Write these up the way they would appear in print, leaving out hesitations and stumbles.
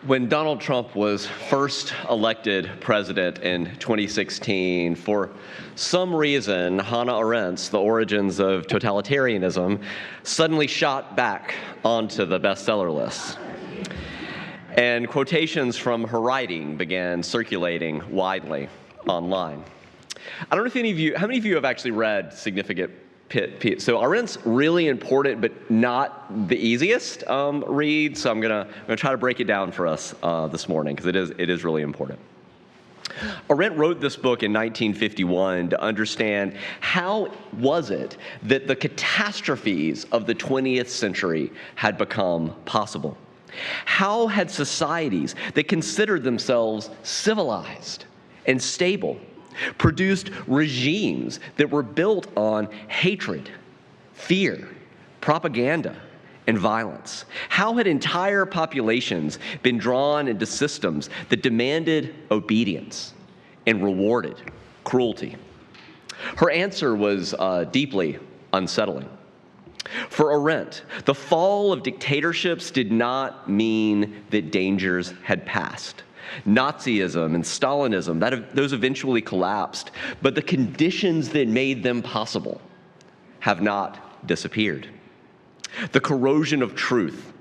When Donald Trump was first elected president in 2016, for some reason, Hannah Arendt's The Origins of Totalitarianism suddenly shot back onto the bestseller list. And quotations from her writing began circulating widely online. I don't know if how many of you have actually read significant So Arendt's really important, but not the easiest read. So I'm gonna try to break it down for us this morning because it is really important. Arendt wrote this book in 1951 to understand how was it that the catastrophes of the 20th century had become possible. How had societies that considered themselves civilized and stable produced regimes that were built on hatred, fear, propaganda, and violence? How had entire populations been drawn into systems that demanded obedience and rewarded cruelty? Her answer was deeply unsettling. For Arendt, the fall of dictatorships did not mean that dangers had passed. Nazism and Stalinism, those eventually collapsed, but the conditions that made them possible have not disappeared. The corrosion of truth,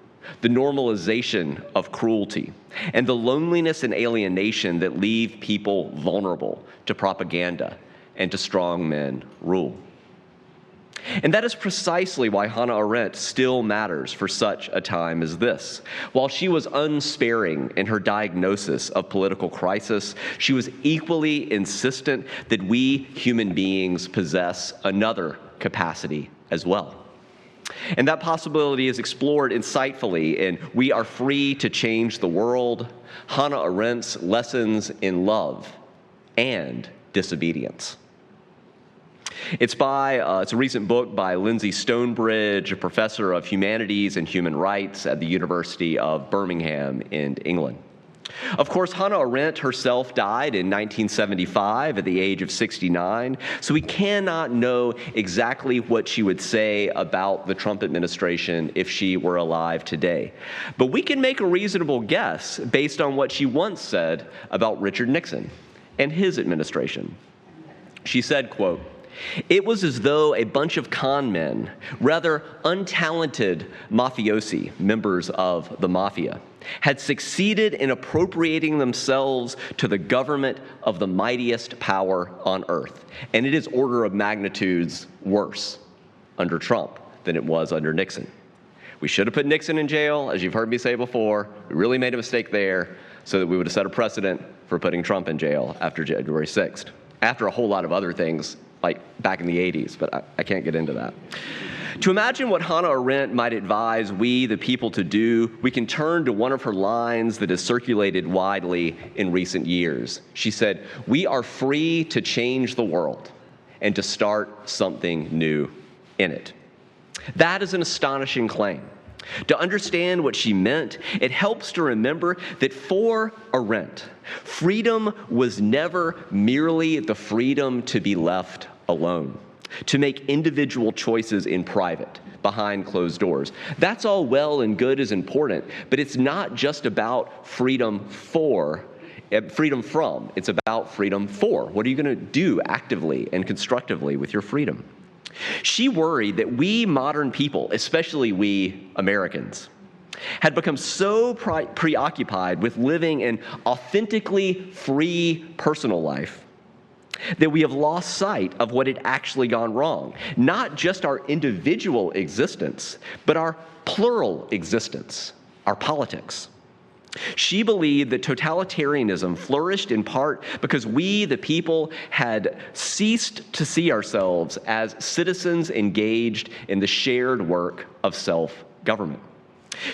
the normalization of cruelty, and the loneliness and alienation that leave people vulnerable to propaganda and to strongmen rule. And that is precisely why Hannah Arendt still matters for such a time as this. While she was unsparing in her diagnosis of political crisis, she was equally insistent that we human beings possess another capacity as well. And that possibility is explored insightfully in We Are Free to Change the World, Hannah Arendt's Lessons in Love and Disobedience. It's a recent book by Lindsay Stonebridge, a professor of humanities and human rights at the University of Birmingham in England. Of course, Hannah Arendt herself died in 1975 at the age of 69, so we cannot know exactly what she would say about the Trump administration if she were alive today. But we can make a reasonable guess based on what she once said about Richard Nixon and his administration. She said, quote, "It was as though a bunch of con men, rather untalented mafiosi, members of the mafia, had succeeded in appropriating themselves to the government of the mightiest power on earth. And it is order of magnitudes worse under Trump than it was under Nixon. We should have put Nixon in jail, as you've heard me say before. We really made a mistake there so that we would have set a precedent for putting Trump in jail after January 6th, after a whole lot of other things like back in the 80s, but I can't get into that. To imagine what Hannah Arendt might advise we, the people, to do, we can turn to one of her lines that has circulated widely in recent years. She said, "We are free to change the world and to start something new in it." That is an astonishing claim. To understand what she meant, it helps to remember that for Arendt, freedom was never merely the freedom to be left alone, to make individual choices in private, behind closed doors. That's all well and good, is important, but it's not just about freedom from, it's about freedom for. What are you going to do actively and constructively with your freedom? She worried that we modern people, especially we Americans, had become so preoccupied with living an authentically free personal life that we have lost sight of what had actually gone wrong. Not just our individual existence, but our plural existence, our politics. She believed that totalitarianism flourished in part because we, the people, had ceased to see ourselves as citizens engaged in the shared work of self-government.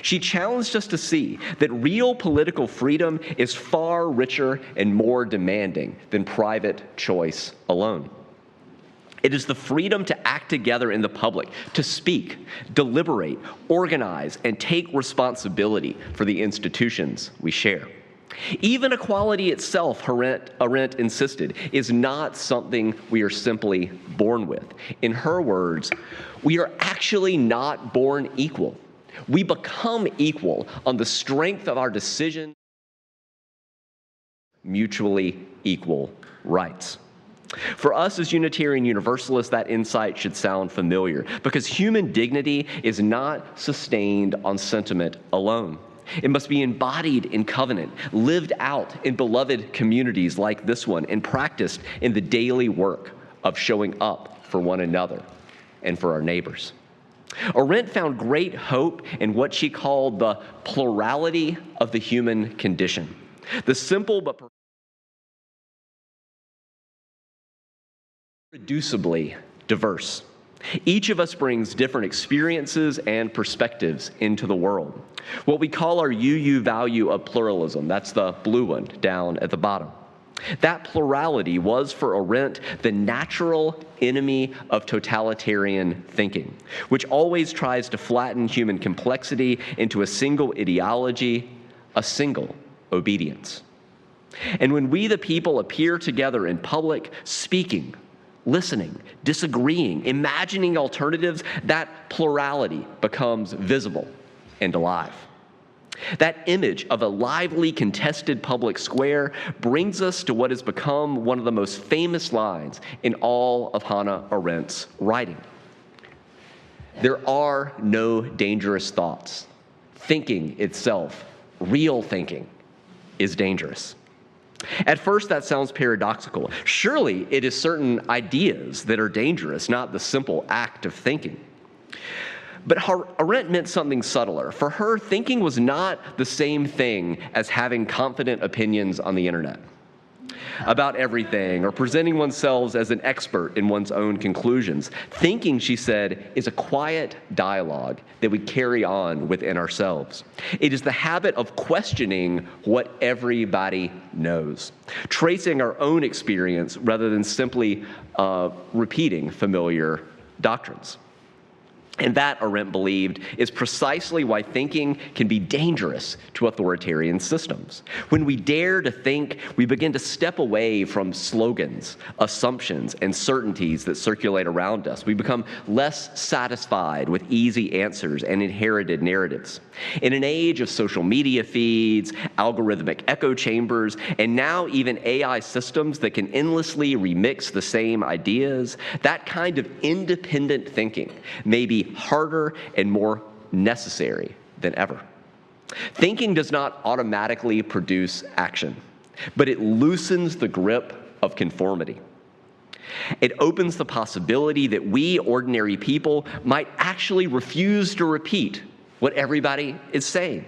She challenged us to see that real political freedom is far richer and more demanding than private choice alone. It is the freedom to act together in the public, to speak, deliberate, organize, and take responsibility for the institutions we share. Even equality itself, Arendt insisted, is not something we are simply born with. In her words, we are actually not born equal. We become equal on the strength of our decisions mutually equal rights. For us as Unitarian Universalists, that insight should sound familiar because human dignity is not sustained on sentiment alone. It must be embodied in covenant, lived out in beloved communities like this one, and practiced in the daily work of showing up for one another and for our neighbors. Arendt found great hope in what she called the plurality of the human condition, the simple but irreducibly diverse. Each of us brings different experiences and perspectives into the world. What we call our UU value of pluralism, that's the blue one down at the bottom. That plurality was for Arendt the natural enemy of totalitarian thinking, which always tries to flatten human complexity into a single ideology, a single obedience. And when we, the people, appear together in public, speaking, listening, disagreeing, imagining alternatives, that plurality becomes visible and alive. That image of a lively, contested public square brings us to what has become one of the most famous lines in all of Hannah Arendt's writing. There are no dangerous thoughts. Thinking itself, real thinking, is dangerous. At first, that sounds paradoxical. Surely it is certain ideas that are dangerous, not the simple act of thinking. But Arendt meant something subtler. For her, thinking was not the same thing as having confident opinions on the internet about everything or presenting oneself as an expert in one's own conclusions. Thinking, she said, is a quiet dialogue that we carry on within ourselves. It is the habit of questioning what everybody knows, tracing our own experience rather than simply repeating familiar doctrines. And that, Arendt believed, is precisely why thinking can be dangerous to authoritarian systems. When we dare to think, we begin to step away from slogans, assumptions, and certainties that circulate around us. We become less satisfied with easy answers and inherited narratives. In an age of social media feeds, algorithmic echo chambers, and now even AI systems that can endlessly remix the same ideas, that kind of independent thinking may be harder and more necessary than ever. Thinking does not automatically produce action, but it loosens the grip of conformity. It opens the possibility that we, ordinary people, might actually refuse to repeat what everybody is saying,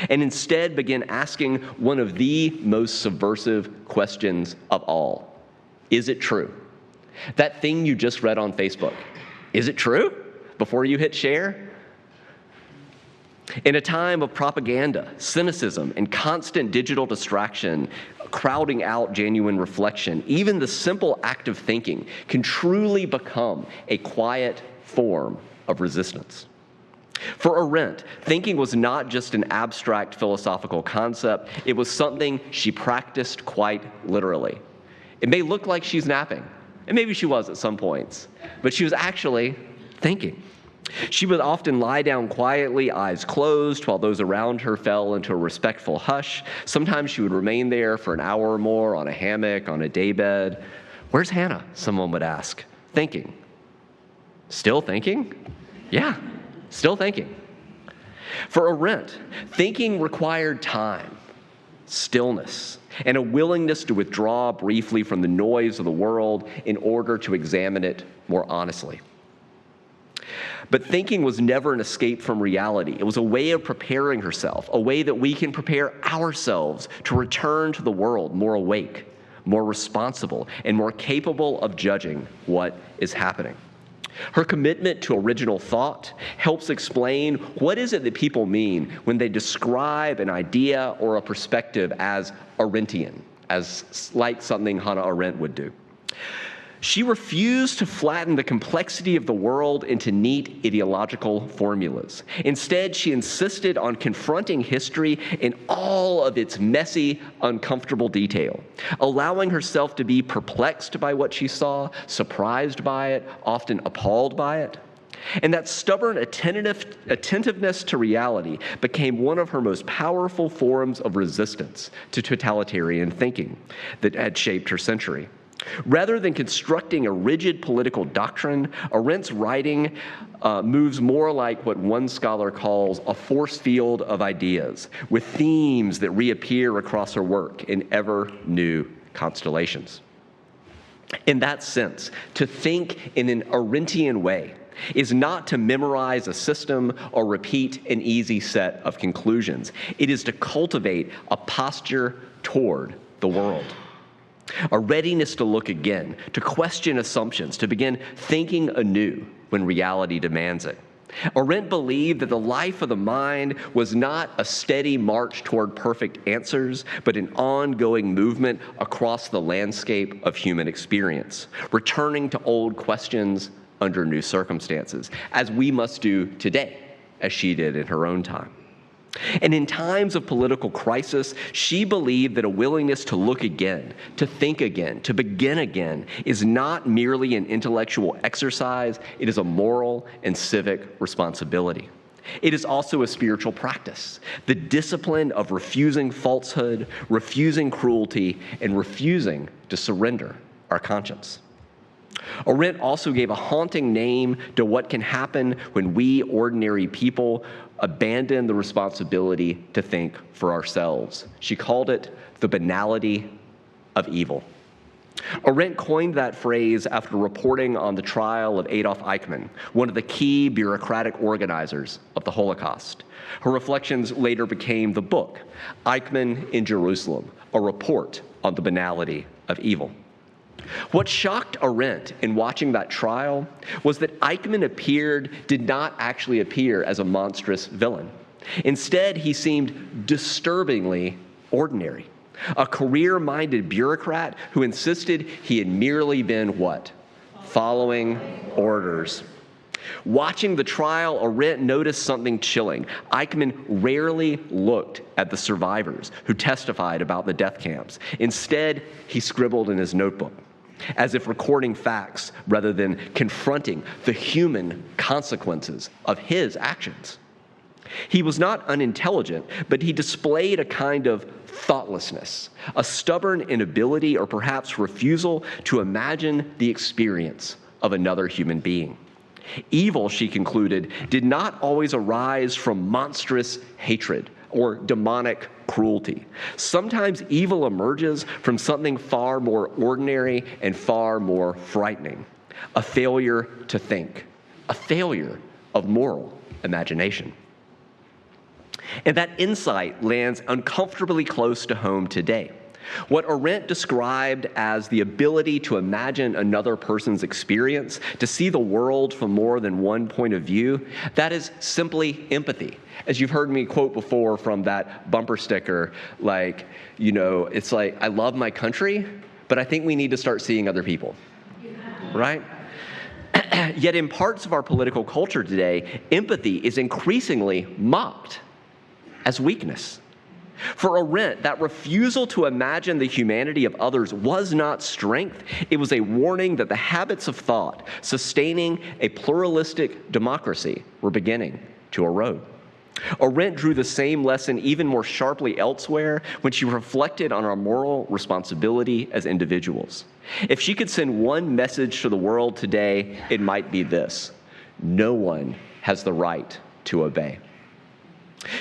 and instead begin asking one of the most subversive questions of all. Is it true? That thing you just read on Facebook, is it true? Before you hit share? In a time of propaganda, cynicism, and constant digital distraction, crowding out genuine reflection, even the simple act of thinking can truly become a quiet form of resistance. For Arendt, thinking was not just an abstract philosophical concept, it was something she practiced quite literally. It may look like she's napping, and maybe she was at some points, but she was actually thinking. She would often lie down quietly, eyes closed, while those around her fell into a respectful hush. Sometimes she would remain there for an hour or more on a hammock, on a daybed. Where's Hannah? Someone would ask. Thinking. Still thinking? Yeah, still thinking. For Arendt, thinking required time, stillness, and a willingness to withdraw briefly from the noise of the world in order to examine it more honestly. But thinking was never an escape from reality. It was a way of preparing herself, a way that we can prepare ourselves to return to the world more awake, more responsible, and more capable of judging what is happening. Her commitment to original thought helps explain what is it that people mean when they describe an idea or a perspective as Arendtian, as like something Hannah Arendt would do. She refused to flatten the complexity of the world into neat ideological formulas. Instead, she insisted on confronting history in all of its messy, uncomfortable detail, allowing herself to be perplexed by what she saw, surprised by it, often appalled by it. And that stubborn attentiveness to reality became one of her most powerful forms of resistance to totalitarian thinking that had shaped her century. Rather than constructing a rigid political doctrine, Arendt's writing moves more like what one scholar calls a force field of ideas, with themes that reappear across her work in ever new constellations. In that sense, to think in an Arendtian way is not to memorize a system or repeat an easy set of conclusions. It is to cultivate a posture toward the world, a readiness to look again, to question assumptions, to begin thinking anew when reality demands it. Arendt believed that the life of the mind was not a steady march toward perfect answers, but an ongoing movement across the landscape of human experience, returning to old questions under new circumstances, as we must do today, as she did in her own time. And in times of political crisis, she believed that a willingness to look again, to think again, to begin again, is not merely an intellectual exercise, it is a moral and civic responsibility. It is also a spiritual practice, the discipline of refusing falsehood, refusing cruelty, and refusing to surrender our conscience. Arendt also gave a haunting name to what can happen when we ordinary people abandon the responsibility to think for ourselves. She called it the banality of evil. Arendt coined that phrase after reporting on the trial of Adolf Eichmann, one of the key bureaucratic organizers of the Holocaust. Her reflections later became the book, Eichmann in Jerusalem, a report on the banality of evil. What shocked Arendt in watching that trial was that Eichmann did not actually appear as a monstrous villain. Instead, he seemed disturbingly ordinary, a career-minded bureaucrat who insisted he had merely been what? Following orders. Watching the trial, Arendt noticed something chilling. Eichmann rarely looked at the survivors who testified about the death camps. Instead, he scribbled in his notebook, as if recording facts rather than confronting the human consequences of his actions. He was not unintelligent, but he displayed a kind of thoughtlessness, a stubborn inability or perhaps refusal to imagine the experience of another human being. Evil, she concluded, did not always arise from monstrous hatred or demonic cruelty. Sometimes evil emerges from something far more ordinary and far more frightening: a failure to think, a failure of moral imagination. And that insight lands uncomfortably close to home today. What Arendt described as the ability to imagine another person's experience, to see the world from more than one point of view, that is simply empathy. As you've heard me quote before from that bumper sticker, it's like, I love my country, but I think we need to start seeing other people, right? Yet in parts of our political culture today, empathy is increasingly mocked as weakness. For Arendt, that refusal to imagine the humanity of others was not strength. It was a warning that the habits of thought sustaining a pluralistic democracy were beginning to erode. Arendt drew the same lesson even more sharply elsewhere when she reflected on our moral responsibility as individuals. If she could send one message to the world today, it might be this: no one has the right to obey.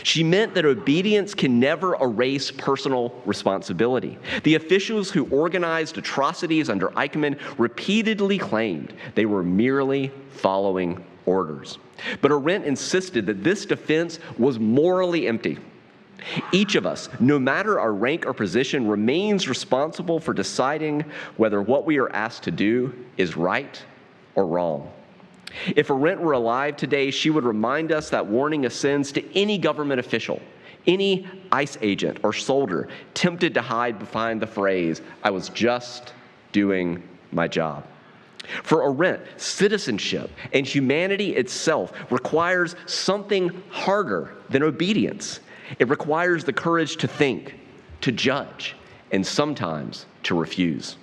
She meant that obedience can never erase personal responsibility. The officials who organized atrocities under Eichmann repeatedly claimed they were merely following orders. But Arendt insisted that this defense was morally empty. Each of us, no matter our rank or position, remains responsible for deciding whether what we are asked to do is right or wrong. If Arendt were alive today, she would remind us that warning ascends to any government official, any ICE agent or soldier tempted to hide behind the phrase, "I was just doing my job." For Arendt, citizenship and humanity itself requires something harder than obedience. It requires the courage to think, to judge, and sometimes to refuse.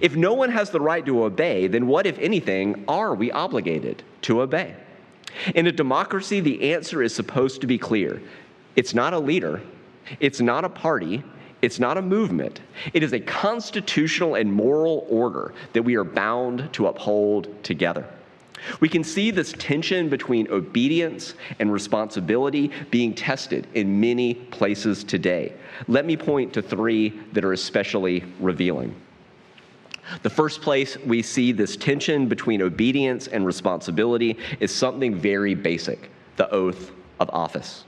If no one has the right to obey, then what, if anything, are we obligated to obey. In a democracy, the answer is supposed to be clear. It's not a leader, it's not a party, it's not a movement. It is a constitutional and moral order that we are bound to uphold together. We can see this tension between obedience and responsibility being tested in many places today. Let me point to three that are especially revealing. The first place we see this tension between obedience and responsibility is something very basic: the oath of office.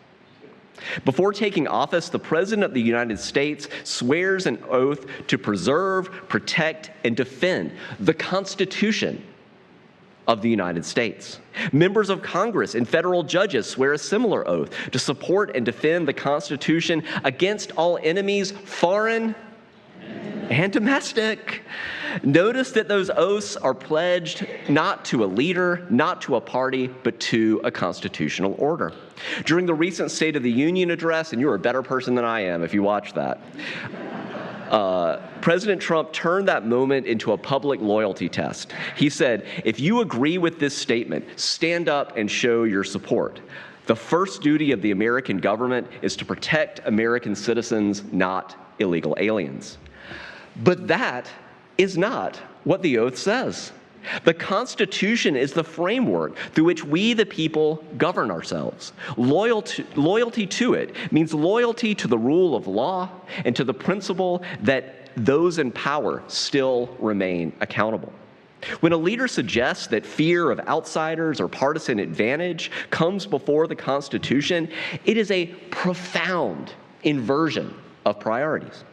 Before taking office, the President of the United States swears an oath to preserve, protect, and defend the Constitution of the United States. Members of Congress and federal judges swear a similar oath to support and defend the Constitution against all enemies, foreign and domestic. Notice that those oaths are pledged not to a leader, not to a party, but to a constitutional order. During the recent State of the Union address, and you're a better person than I am if you watch that, President Trump turned that moment into a public loyalty test. He said, if you agree with this statement, stand up and show your support. The first duty of the American government is to protect American citizens, not illegal aliens. But that is not what the oath says. The Constitution is the framework through which we, the people, govern ourselves. Loyalty to it means loyalty to the rule of law and to the principle that those in power still remain accountable. When a leader suggests that fear of outsiders or partisan advantage comes before the Constitution, it is a profound inversion of priorities.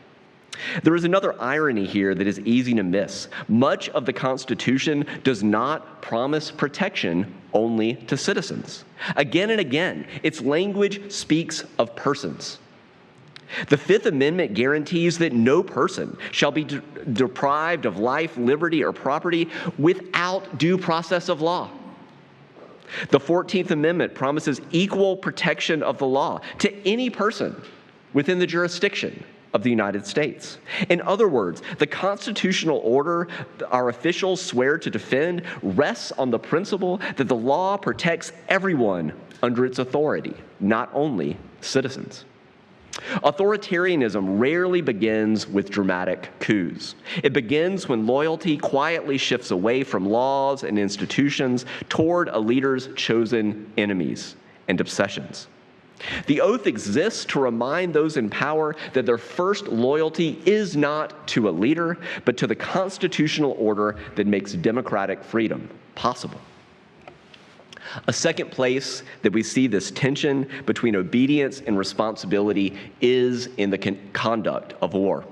There is another irony here that is easy to miss. Much of the Constitution does not promise protection only to citizens. Again and again, its language speaks of persons. The Fifth Amendment guarantees that no person shall be deprived of life, liberty, or property without due process of law. The 14th Amendment promises equal protection of the law to any person within the jurisdiction of the United States. In other words, the constitutional order our officials swear to defend rests on the principle that the law protects everyone under its authority, not only citizens. Authoritarianism rarely begins with dramatic coups. It begins when loyalty quietly shifts away from laws and institutions toward a leader's chosen enemies and obsessions. The oath exists to remind those in power that their first loyalty is not to a leader, but to the constitutional order that makes democratic freedom possible. A second place that we see this tension between obedience and responsibility is in the conduct of war.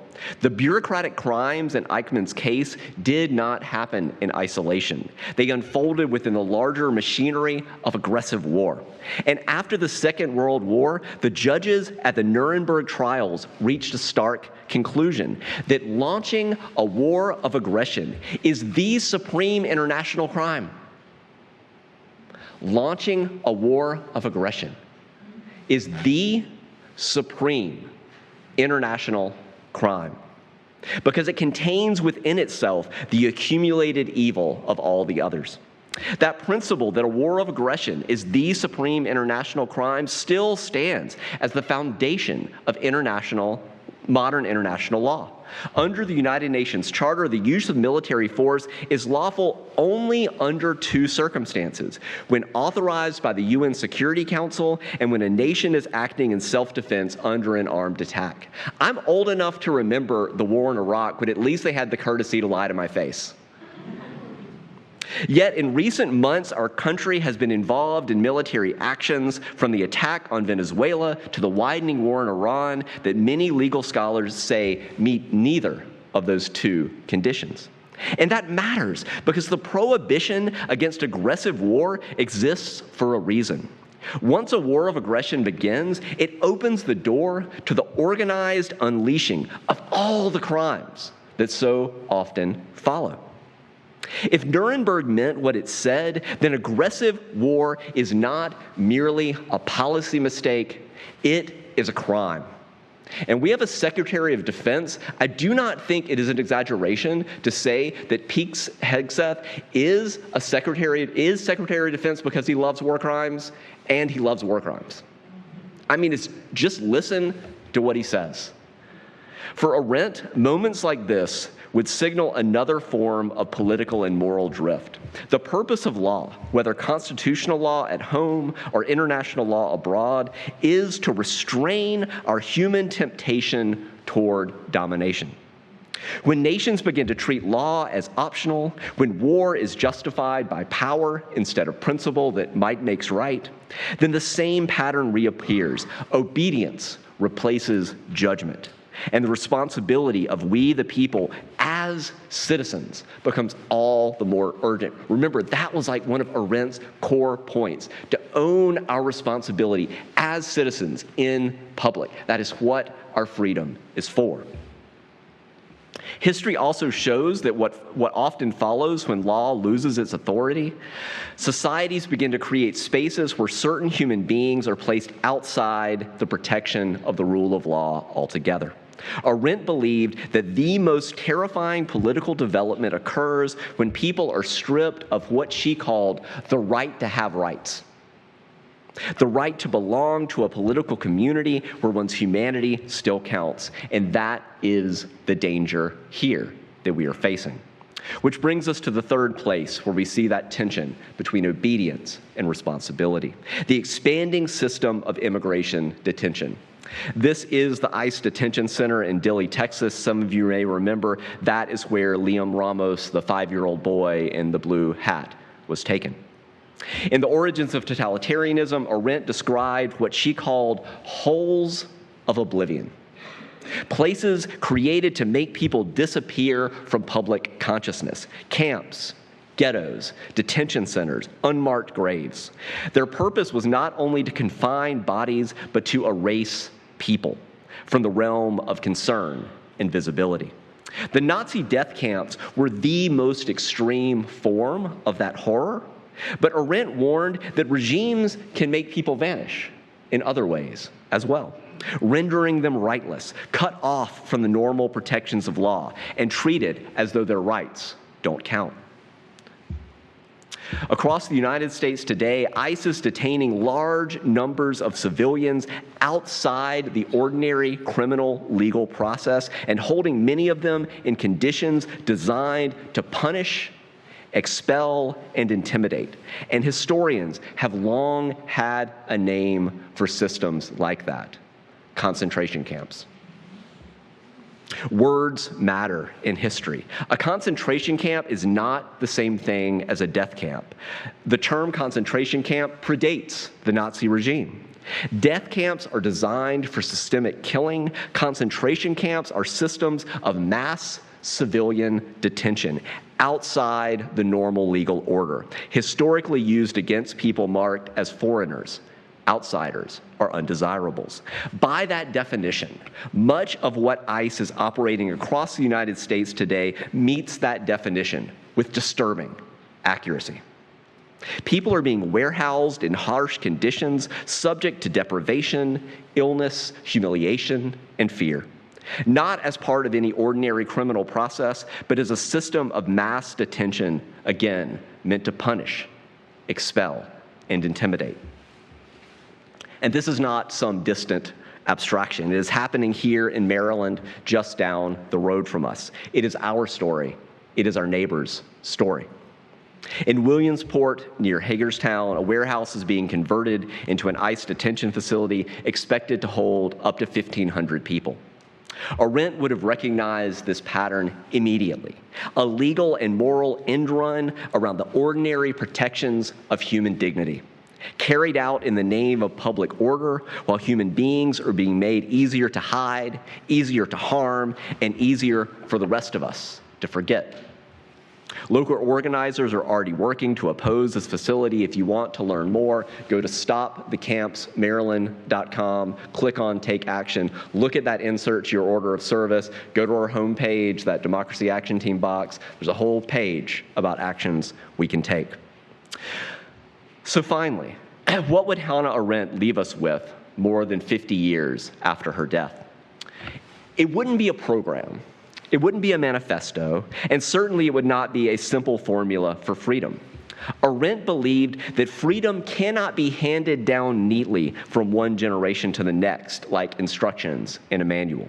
The bureaucratic crimes in Eichmann's case did not happen in isolation. They unfolded within the larger machinery of aggressive war. And after the Second World War, the judges at the Nuremberg trials reached a stark conclusion that launching a war of aggression is the supreme international crime. Launching a war of aggression is the supreme international crime because it contains within itself the accumulated evil of all the others. That principle that a war of aggression is the supreme international crime still stands as the foundation of modern international law. Under the United Nations Charter, the use of military force is lawful only under two circumstances: when authorized by the UN Security Council and when a nation is acting in self-defense under an armed attack. I'm old enough to remember the war in Iraq, but at least they had the courtesy to lie to my face. Yet in recent months, our country has been involved in military actions, from the attack on Venezuela to the widening war in Iran, that many legal scholars say meet neither of those two conditions. And that matters because the prohibition against aggressive war exists for a reason. Once a war of aggression begins, it opens the door to the organized unleashing of all the crimes that so often follow. If Nuremberg meant what it said, then aggressive war is not merely a policy mistake, it is a crime. And we have a Secretary of Defense. I do not think it is an exaggeration to say that Pete Hegseth is Secretary of Defense because he loves war crimes and he loves war crimes. I mean, just listen to what he says. For Arendt, moments like this would signal another form of political and moral drift. The purpose of law, whether constitutional law at home or international law abroad, is to restrain our human temptation toward domination. When nations begin to treat law as optional, when war is justified by power instead of principle that might makes right, then the same pattern reappears. Obedience replaces judgment. And the responsibility of we, the people, as citizens, becomes all the more urgent. Remember, that was like one of Arendt's core points, to own our responsibility as citizens in public. That is what our freedom is for. History also shows that what often follows when law loses its authority, societies begin to create spaces where certain human beings are placed outside the protection of the rule of law altogether. Arendt believed that the most terrifying political development occurs when people are stripped of what she called the right to have rights. The right to belong to a political community where one's humanity still counts. And that is the danger here that we are facing. Which brings us to the third place where we see that tension between obedience and responsibility. The expanding system of immigration detention. This is the ICE detention center in Dilley, Texas. Some of you may remember that is where Liam Ramos, the 5-year-old boy in the blue hat, was taken. In The Origins of Totalitarianism, Arendt described what she called holes of oblivion. Places created to make people disappear from public consciousness. Camps, ghettos, detention centers, unmarked graves. Their purpose was not only to confine bodies, but to erase people from the realm of concern and visibility. The Nazi death camps were the most extreme form of that horror, but Arendt warned that regimes can make people vanish in other ways as well, rendering them rightless, cut off from the normal protections of law, and treated as though their rights don't count. Across the United States today, ICE is detaining large numbers of civilians outside the ordinary criminal legal process and holding many of them in conditions designed to punish, expel, and intimidate. And historians have long had a name for systems like that: concentration camps. Words matter in history. A concentration camp is not the same thing as a death camp. The term concentration camp predates the Nazi regime. Death camps are designed for systemic killing. Concentration camps are systems of mass civilian detention outside the normal legal order, historically used against people marked as foreigners, outsiders, or undesirables. By that definition, much of what ICE is operating across the United States today meets that definition with disturbing accuracy. People are being warehoused in harsh conditions, subject to deprivation, illness, humiliation, and fear. Not as part of any ordinary criminal process, but as a system of mass detention, again, meant to punish, expel, and intimidate. And this is not some distant abstraction. It is happening here in Maryland, just down the road from us. It is our story. It is our neighbor's story. In Williamsport, near Hagerstown, a warehouse is being converted into an ICE detention facility expected to hold up to 1,500 people. Arendt would have recognized this pattern immediately: a legal and moral end run around the ordinary protections of human dignity, carried out in the name of public order, while human beings are being made easier to hide, easier to harm, and easier for the rest of us to forget. Local organizers are already working to oppose this facility. If you want to learn more, go to stopthecampsmaryland.com, click on Take Action, look at that insert to your order of service, go to our homepage, that Democracy Action Team box. There's a whole page about actions we can take. So finally, what would Hannah Arendt leave us with more than 50 years after her death? It wouldn't be a program. It wouldn't be a manifesto, and certainly it would not be a simple formula for freedom. Arendt believed that freedom cannot be handed down neatly from one generation to the next, like instructions in a manual.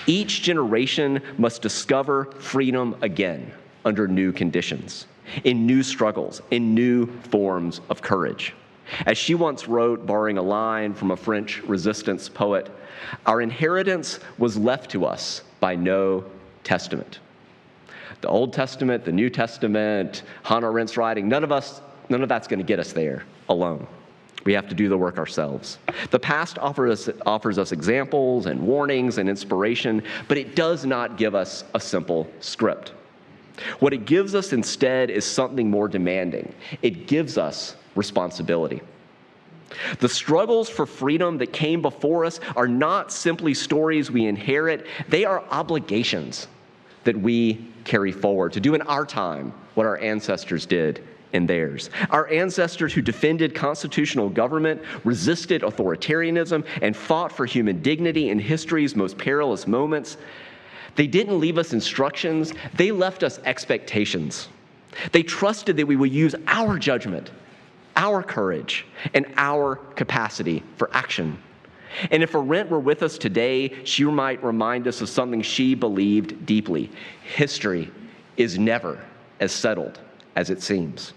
Each generation must discover freedom again under new conditions, in new struggles, in new forms of courage. As she once wrote, borrowing a line from a French resistance poet, "Our inheritance was left to us by no testament." The Old Testament, the New Testament, Hannah Arendt's writing, none of that's going to get us there alone. We have to do the work ourselves. The past offers us examples and warnings and inspiration, but it does not give us a simple script. What it gives us instead is something more demanding. It gives us responsibility. The struggles for freedom that came before us are not simply stories we inherit, they are obligations that we carry forward to do in our time what our ancestors did in theirs. Our ancestors who defended constitutional government, resisted authoritarianism, and fought for human dignity in history's most perilous moments, they didn't leave us instructions, they left us expectations. They trusted that we would use our judgment, our courage, and our capacity for action. And if Arendt were with us today, she might remind us of something she believed deeply. History is never as settled as it seems.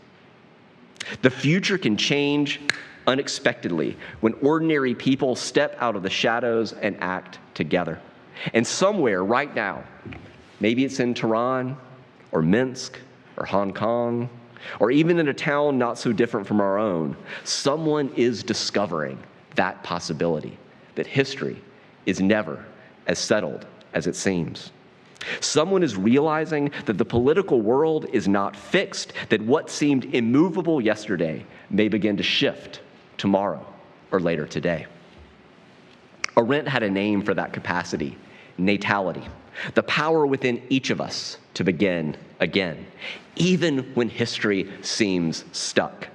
The future can change unexpectedly when ordinary people step out of the shadows and act together. And somewhere right now, maybe it's in Tehran or Minsk or Hong Kong, or even in a town not so different from our own, someone is discovering that possibility, that history is never as settled as it seems. Someone is realizing that the political world is not fixed, that what seemed immovable yesterday may begin to shift tomorrow or later today. Arendt had a name for that capacity, natality, the power within each of us to begin again, even when history seems stuck.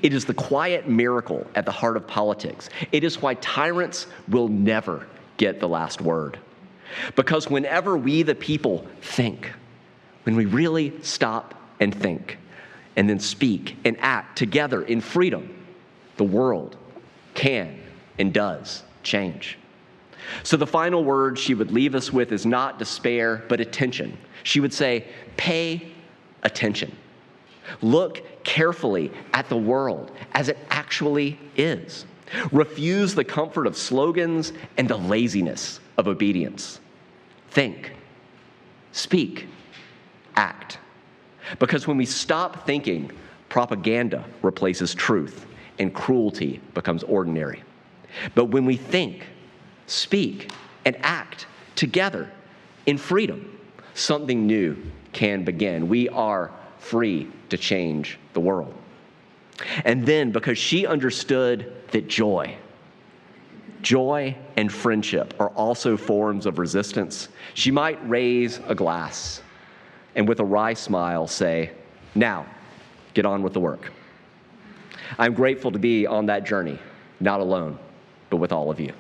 It is the quiet miracle at the heart of politics. It is why tyrants will never get the last word. Because whenever we, the people, think, when we really stop and think, and then speak and act together in freedom, the world can and does change. So the final word she would leave us with is not despair, but attention. She would say, pay attention. Look carefully at the world as it actually is. Refuse the comfort of slogans and the laziness of obedience. Think, speak, act. Because when we stop thinking, propaganda replaces truth and cruelty becomes ordinary. But when we think, speak, and act together in freedom, something new can begin. We are free to change the world. And then, because she understood that joy and friendship are also forms of resistance, she might raise a glass and with a wry smile say, "Now, get on with the work." I'm grateful to be on that journey, not alone, but with all of you.